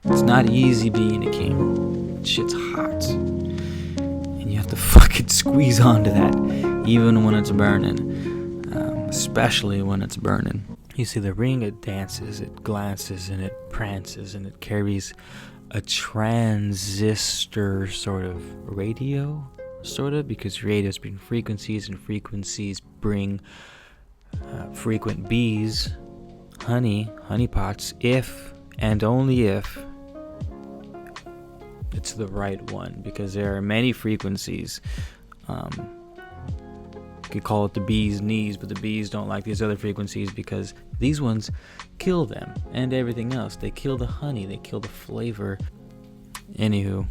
It's not easy being a king. Shit's hot. And you have to fucking squeeze onto that, even when it's burning. Especially when it's burning. You see, the ring, it dances, it glances, and it prances, and it carries a transistor sort of radio, because radios bring frequencies, and frequencies bring frequent bees, honeypots, if and only if it's the right one, because there are many frequencies. You could call it the bee's knees, but the bees don't like these other frequencies because these ones kill them and everything else. They kill the honey, they kill the flavor. Anywho,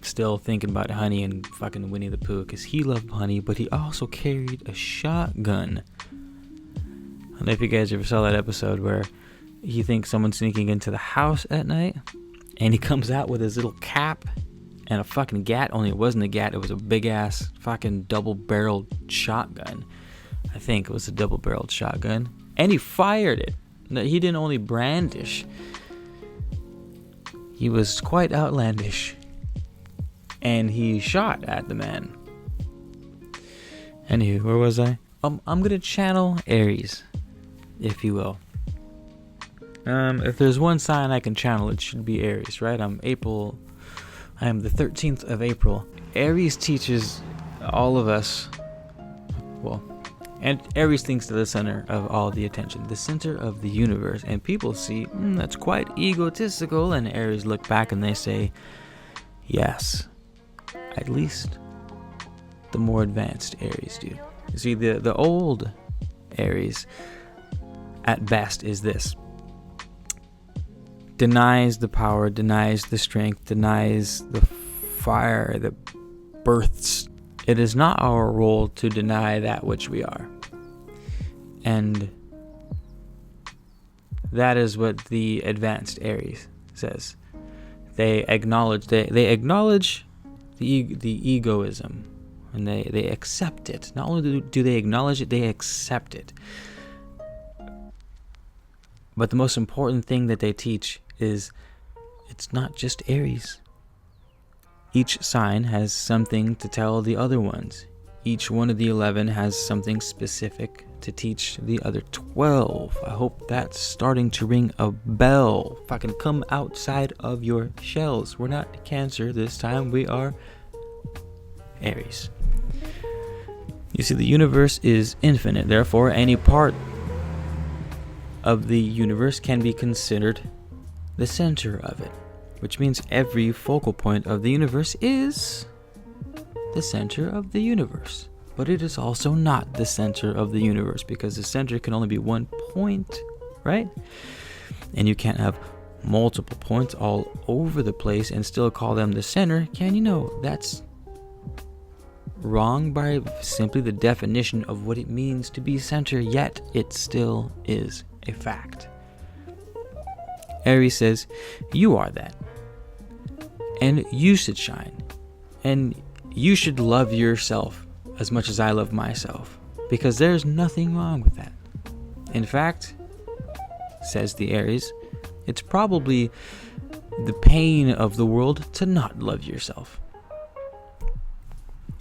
still thinking about honey and fucking Winnie the Pooh, because he loved honey, but he also carried a shotgun. I don't know if you guys ever saw that episode where he thinks someone's sneaking into the house at night, and he comes out with his little cap and a fucking gat, only it wasn't a gat, it was a big ass fucking double-barreled shotgun. I think it was a double-barreled shotgun. And he fired it. He didn't only brandish. He was quite outlandish. And he shot at the man. Anywho, where was I? I'm gonna channel Aries, if you will. If there's one sign I can channel, it should be Aries, right? I am the 13th of April. Aries teaches all of us, and Aries thinks to the center of all the attention, the center of the universe. And people see, that's quite egotistical, and Aries look back and they say, yes, at least the more advanced Aries do. You see, the old Aries, at best, is this. Denies the power, denies the strength, denies the fire that births. It is not our role to deny that which we are. And that is what the advanced Aries says. They acknowledge the egoism, and they accept it. Not only do they acknowledge it, they accept it. But the most important thing that they teach is it's not just Aries. Each sign has something to tell the other ones. Each one of the 11 has something specific to teach the other 12. I hope that's starting to ring a bell. Fucking come outside of your shells. We're not Cancer this time. We are Aries. You see, the universe is infinite. Therefore, any part of the universe can be considered the center of it, which means every focal point of the universe is the center of the universe. But it is also not the center of the universe, because the center can only be one point, right? And you can't have multiple points all over the place and still call them the center, can you? Know that's wrong by simply the definition of what it means to be center, yet it still is a fact. Aries says, you are that. And you should shine. And you should love yourself as much as I love myself. Because there's nothing wrong with that. In fact, says the Aries, it's probably the pain of the world to not love yourself.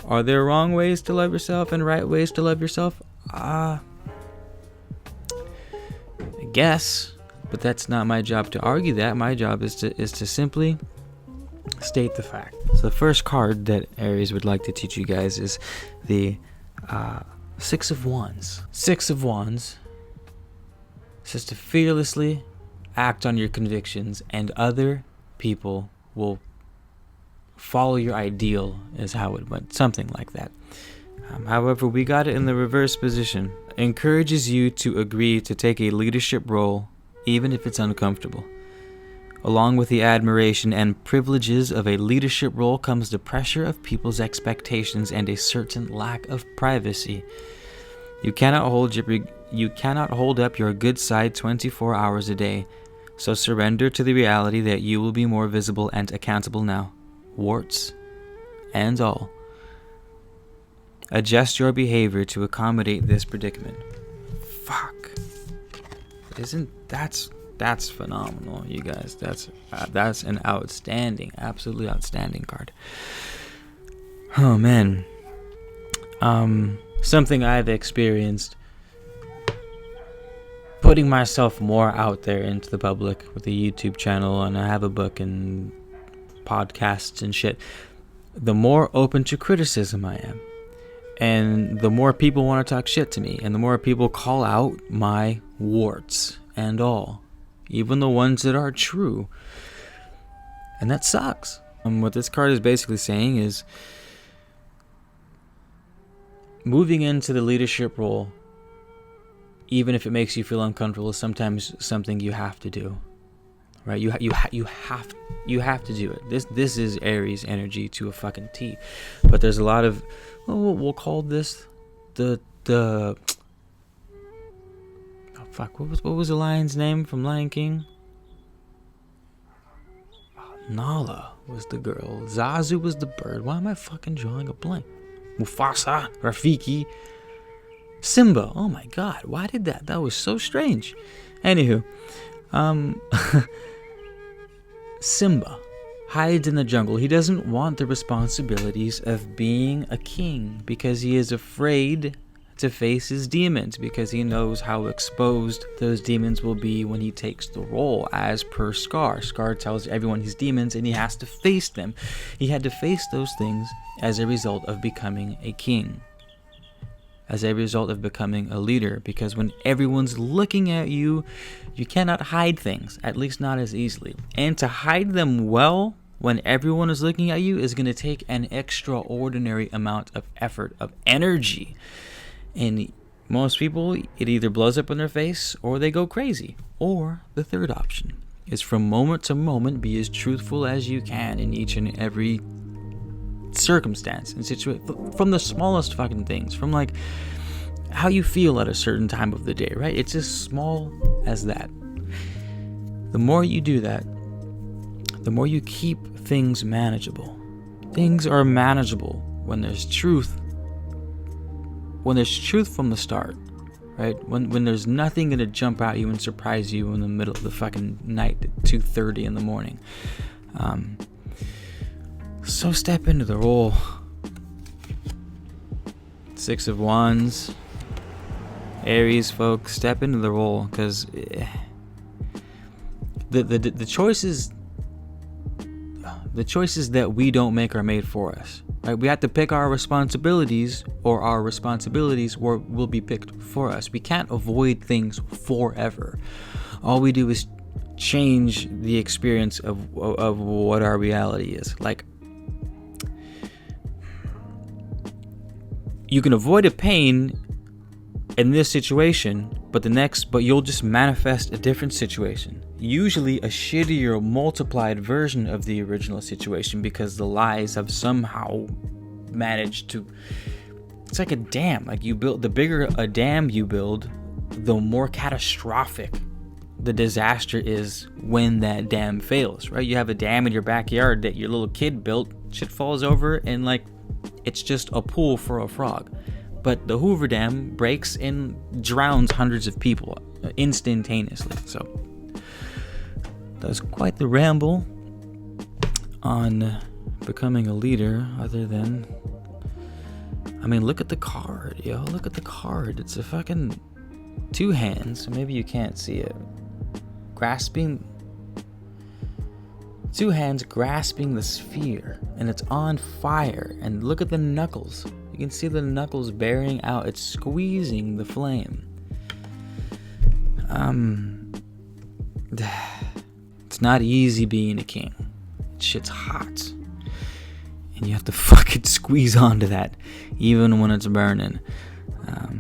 Are there wrong ways to love yourself and right ways to love yourself? I guess. But that's not my job to argue that. My job is to simply state the fact. So the first card that Aries would like to teach you guys is the Six of Wands. Six of Wands says to fearlessly act on your convictions, and other people will follow your ideal, is how it went. Something like that. However, we got it in the reverse position. Encourages you to agree to take a leadership role, even if it's uncomfortable. Along with the admiration and privileges of a leadership role comes the pressure of people's expectations and a certain lack of privacy. You cannot hold up your good side 24 hours a day, so surrender to the reality that you will be more visible and accountable now, warts and all. Adjust your behavior to accommodate this predicament. Fuck. That's phenomenal, you guys. That's an outstanding, absolutely outstanding card. Oh man. Something I've experienced, putting myself more out there into the public with a YouTube channel, and I have a book and podcasts and shit. The more open to criticism I am, and the more people want to talk shit to me, and the more people call out my warts and all, even the ones that are true. And that sucks. What this card is basically saying is, moving into the leadership role, even if it makes you feel uncomfortable, is sometimes something you have to do, right? You have to do it. This is Aries energy to a fucking T. But there's a lot of, we'll call this the oh fuck, what was the lion's name from Lion King? Nala was the girl. Zazu was the bird. Why am I fucking drawing a blank? Mufasa, Rafiki, Simba. Oh my god, why did that? That was so strange. Anywho, Simba hides in the jungle. He doesn't want the responsibilities of being a king because he is afraid to face his demons, because he knows how exposed those demons will be when he takes the role, as per Scar. Scar tells everyone he's demons and he has to face them. He had to face those things as a result of becoming a king, as a result of becoming a leader, because when everyone's looking at you, you cannot hide things, at least not as easily. And to hide them well when everyone is looking at you is going to take an extraordinary amount of effort, of energy. And most people, it either blows up in their face or they go crazy. Or the third option is, from moment to moment, be as truthful as you can in each and every circumstance and situation, from the smallest fucking things, from like how you feel at a certain time of the day, right? It's as small as that. The more you do that, the more you keep things manageable. Things are manageable when there's truth. When there's truth from the start, right? When there's nothing gonna jump at you and surprise you in the middle of the fucking night at 2:30 in the morning. So step into the role. Six of Wands, Aries folks, step into the role, because the choices that we don't make are made for us. Right? We have to pick our responsibilities, or our responsibilities will be picked for us. We can't avoid things forever. All we do is change the experience of what our reality is. Like, you can avoid a pain in this situation, but you'll just manifest a different situation. Usually a shittier multiplied version of the original situation, because the lies have somehow managed to, it's like a dam. Like, the bigger a dam you build, the more catastrophic the disaster is when that dam fails, right? You have a dam in your backyard that your little kid built, shit falls over, and like, it's just a pool for a frog. But the Hoover Dam breaks and drowns hundreds of people instantaneously. So that was quite the ramble on becoming a leader, other than, I mean, look at the card, yo. Look at the card. It's a fucking two hands, so maybe you can't see it. Two hands grasping the sphere, and it's on fire. And look at the knuckles. You can see the knuckles bearing out. It's squeezing the flame. It's not easy being a king. Shit's hot. And you have to fucking squeeze onto that, even when it's burning.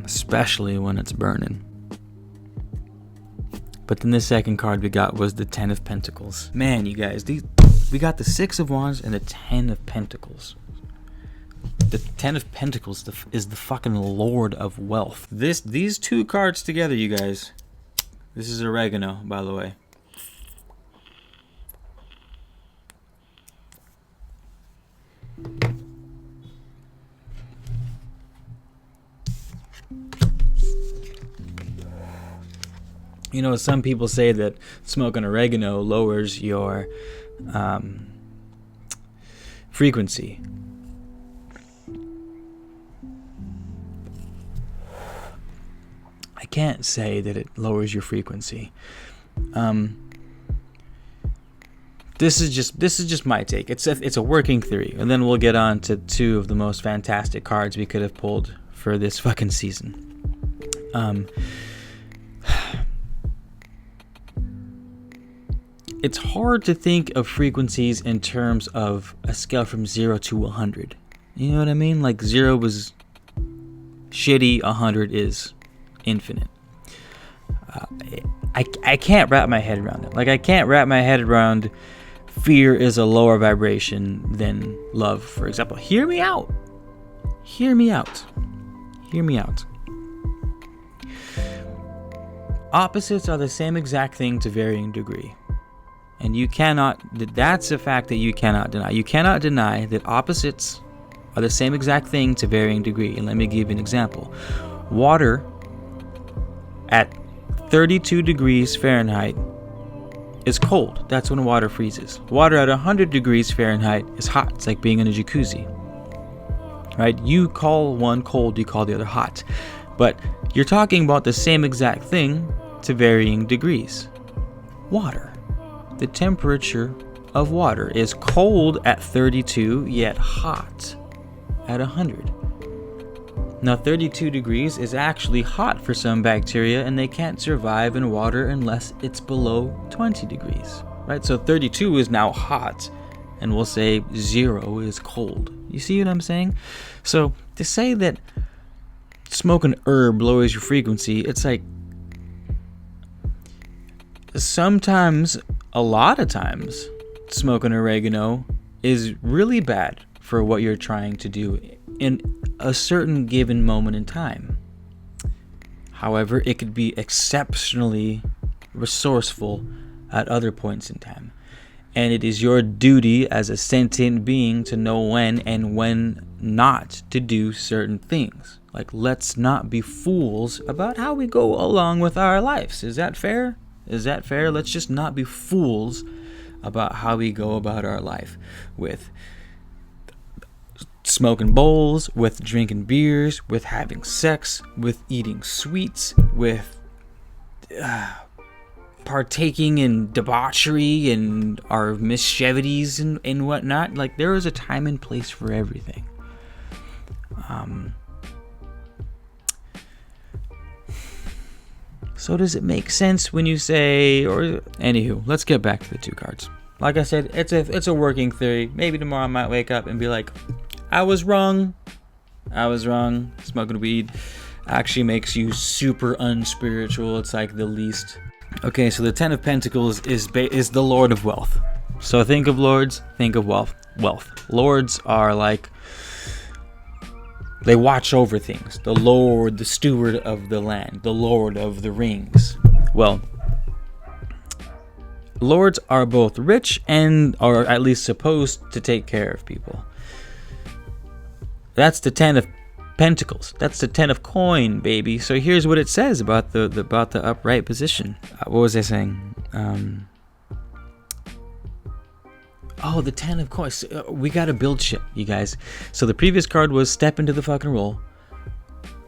Especially when it's burning. But then the second card we got was the Ten of Pentacles. Man, you guys, we got the Six of Wands and the Ten of Pentacles. The Ten of Pentacles is the fucking Lord of Wealth. These two cards together, you guys. This is oregano, by the way. some people say that smoking oregano lowers your frequency. I can't say that it lowers your frequency. This is just my take. It's a working theory, and then we'll get on to two of the most fantastic cards we could have pulled for this fucking season. It's hard to think of frequencies in terms of a scale from 0 to 100. You know what I mean? Like 0 was shitty, 100 is infinite. I can't wrap my head around it. Like, I can't wrap my head around fear is a lower vibration than love, for example. Hear me out. Opposites are the same exact thing to varying degree. And that's a fact that you cannot deny. You cannot deny that opposites are the same exact thing to varying degree. And let me give you an example. Water at 32 degrees Fahrenheit is cold. That's when water freezes. Water at 100 degrees Fahrenheit is hot. It's like being in a jacuzzi. Right? You call one cold, you call the other hot. But you're talking about the same exact thing to varying degrees. Water. The temperature of water is cold at 32, yet hot at 100. Now, 32 degrees is actually hot for some bacteria, and they can't survive in water unless it's below 20 degrees, right? So 32 is now hot, and we'll say 0 is cold. You see what I'm saying? So to say that smoking herb lowers your frequency, it's like sometimes, a lot of times, smoking oregano is really bad for what you're trying to do in a certain given moment in time. However, it could be exceptionally resourceful at other points in time. And it is your duty as a sentient being to know when and when not to do certain things. Like, let's not be fools about how we go along with our lives. Is that fair? Let's just not be fools about how we go about our life, with smoking bowls, with drinking beers, with having sex, with eating sweets, with partaking in debauchery and our mischievous and whatnot. Like, there is a time and place for everything. So does it make sense when you say, or anywho, let's get back to the two cards. Like I said, it's a working theory. Maybe tomorrow I might wake up and be like, I was wrong. Smoking weed actually makes you super unspiritual. It's like the least. Okay, so the Ten of Pentacles is the Lord of Wealth. So think of lords, think of wealth. Lords are like, they watch over things. The Lord, the steward of the land, the Lord of the Rings. Well, lords are both rich and are at least supposed to take care of people. That's the Ten of Pentacles. That's the 10 of coin, baby. So here's what it says about the upright position. What was I saying? The 10 of coins. We gotta build shit, you guys. So the previous card was step into the fucking role.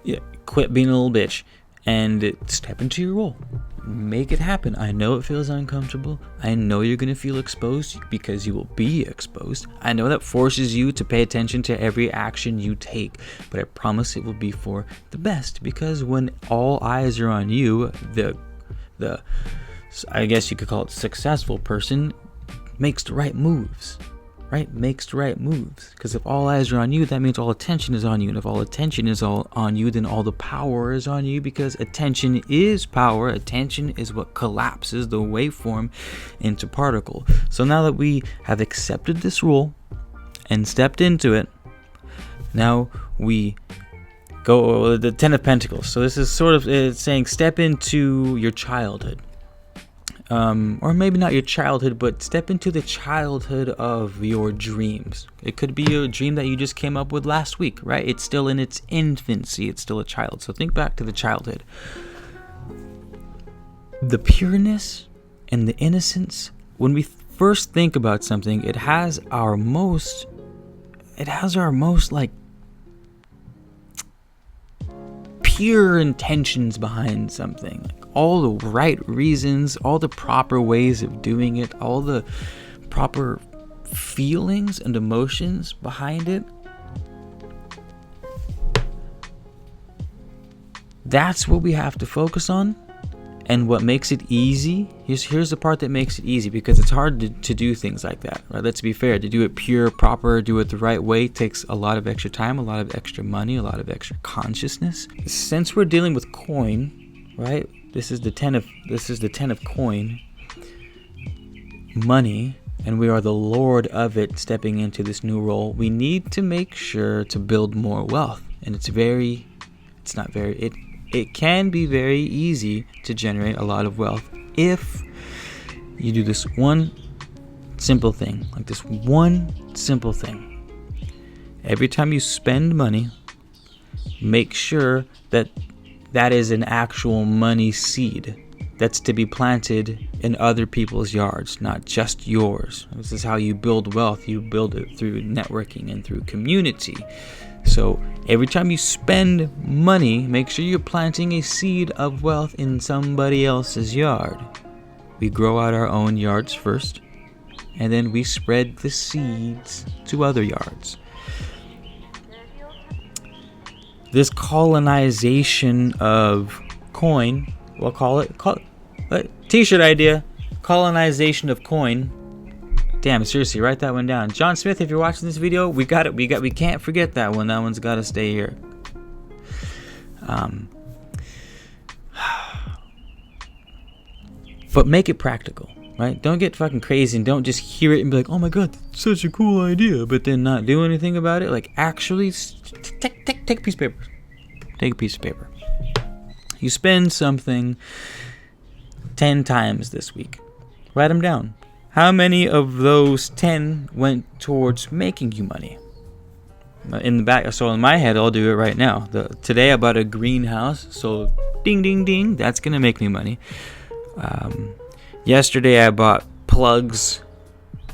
Yeah, quit being a little bitch and step into your role. Make it happen. I know it feels uncomfortable. I know you're gonna feel exposed because you will be exposed. I know that forces you to pay attention to every action you take, but I promise it will be for the best, because when all eyes are on you, the I guess you could call it successful person makes the right moves, right? Makes the right moves. Because if all eyes are on you, that means all attention is on you. And if all attention is all on you, then all the power is on you, because attention is power. Attention is what collapses the waveform into particle. So now that we have accepted this rule and stepped into it, now we go the 10 of Pentacles. So this is sort of it's saying step into your childhood. Or maybe not your childhood, but step into the childhood of your dreams. It could be a dream that you just came up with last week, right? It's still in its infancy. It's still a child. So think back to the childhood. the pureness and the innocence, when we first think about something, it has our most like pure intentions behind something, like all the right reasons, all the proper ways of doing it, all the proper feelings and emotions behind it. That's what we have to focus on. And what makes it easy, here's the part that makes it easy, because it's hard to do things like that, right? Let's be fair. To do it pure, proper, do it the right way takes a lot of extra time, a lot of extra money, a lot of extra consciousness. Since we're dealing with coin, right? This is the 10 of coin, money, and we are the lord of it, stepping into this new role. We need to make sure to build more wealth, and it can be very easy to generate a lot of wealth if you do this one simple thing. Like this one simple thing. Every time you spend money, make sure that that is an actual money seed that's to be planted in other people's yards, not just yours. This is how you build wealth. You build it through networking and through community. So every time you spend money, make sure you're planting a seed of wealth in somebody else's yard. We grow out our own yards first, and then we spread the seeds to other yards. This colonization of coin, we'll call it t-shirt idea, colonization of coin. Damn, seriously, write that one down. John Smith, if you're watching this video, we can't forget that one. That one's got to stay here. But make it practical, right? Don't get fucking crazy and don't just hear it and be like, oh my god, that's such a cool idea, but then not do anything about it. Like, actually, take a piece of paper. Take a piece of paper. You spend something 10 times this week. Write them down. How many of those 10 went towards making you money? In the back, so in my head, I'll do it right now. Today I bought a greenhouse, so ding, ding, ding, that's gonna make me money. Yesterday I bought plugs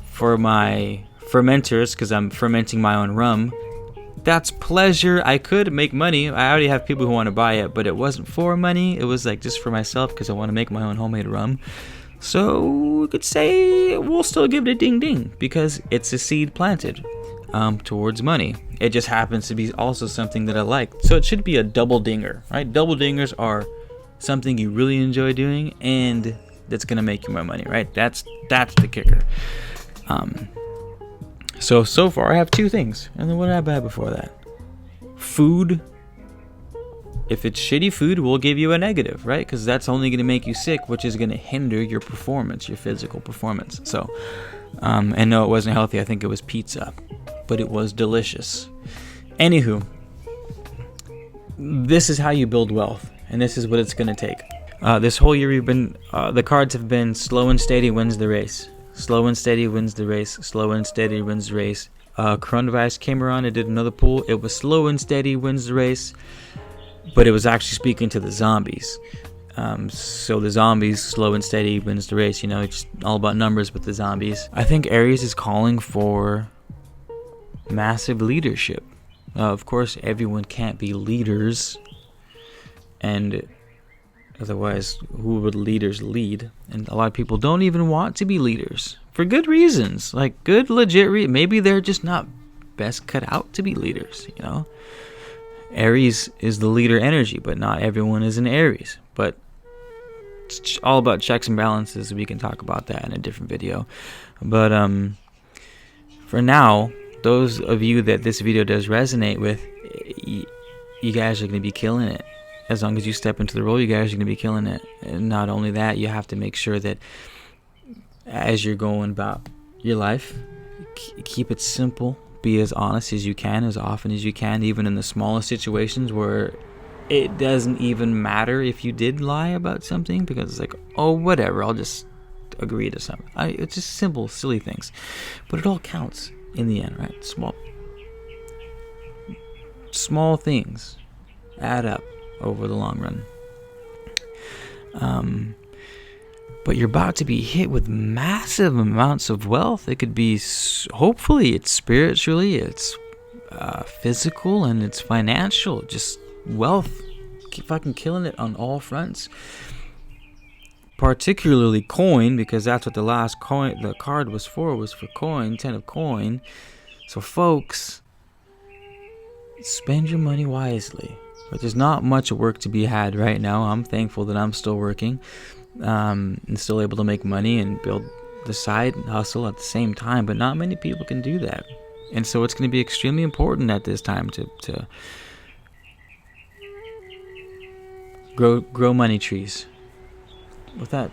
for my fermenters because I'm fermenting my own rum. That's pleasure. I could make money. I already have people who want to buy it, but it wasn't for money. It was like just for myself because I want to make my own homemade rum. So we could say we'll still give it a ding ding because it's a seed planted towards money. It just happens to be also something that I like. So it should be a double dinger, right? Double dingers are something you really enjoy doing and that's going to make you more money, right? That's the kicker. So far I have 2 things. And then what did I buy before that? Food. If it's shitty food, we'll give you a negative, right? Because that's only going to make you sick, which is going to hinder your performance, your physical performance. So, and no, it wasn't healthy. I think it was pizza, but it was delicious. Anywho, this is how you build wealth, and this is what it's going to take. This whole year we've been, the cards have been slow and steady wins the race. Slow and steady wins the race. Slow and steady wins the race. Coronavirus came around. I did another poll. It was slow and steady wins the race. But it was actually speaking to the zombies. So the zombies, slow and steady wins the race. You know, it's all about numbers with the zombies. I think Aries is calling for massive leadership. Of course, everyone can't be leaders. And otherwise, who would leaders lead? And a lot of people don't even want to be leaders. For good reasons. Like, good, legit maybe they're just not best cut out to be leaders, you know? Aries is the leader energy, but not everyone is an Aries. But it's all about checks and balances. We can talk about that in a different video. But for now, those of you that this video does resonate with, you guys are going to be killing it. As long as you step into the role, you guys are going to be killing it. And not only that, you have to make sure that as you're going about your life, keep it simple. Be as honest as you can, as often as you can, even in the smallest situations where it doesn't even matter if you did lie about something, because it's like, oh, whatever, I'll just agree to something. It's just simple, silly things. But it all counts in the end, right? Small things add up over the long run. but you're about to be hit with massive amounts of wealth. It could be, hopefully it's spiritually, it's physical, and it's financial. Just wealth. Keep fucking killing it on all fronts. Particularly coin, because that's what the last coin, the card was for coin, 10 of coin. So folks, spend your money wisely. But there's not much work to be had right now. I'm thankful that I'm still working, and still able to make money and build the side hustle at the same time. But not many people can do that. And so it's going to be extremely important at this time to grow money trees. With that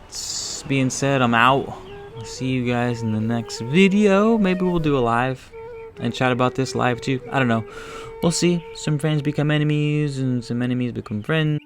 being said, I'm out. I'll see you guys in the next video. Maybe we'll do a live and chat about this live too. I don't know. We'll see. Some friends become enemies and some enemies become friends.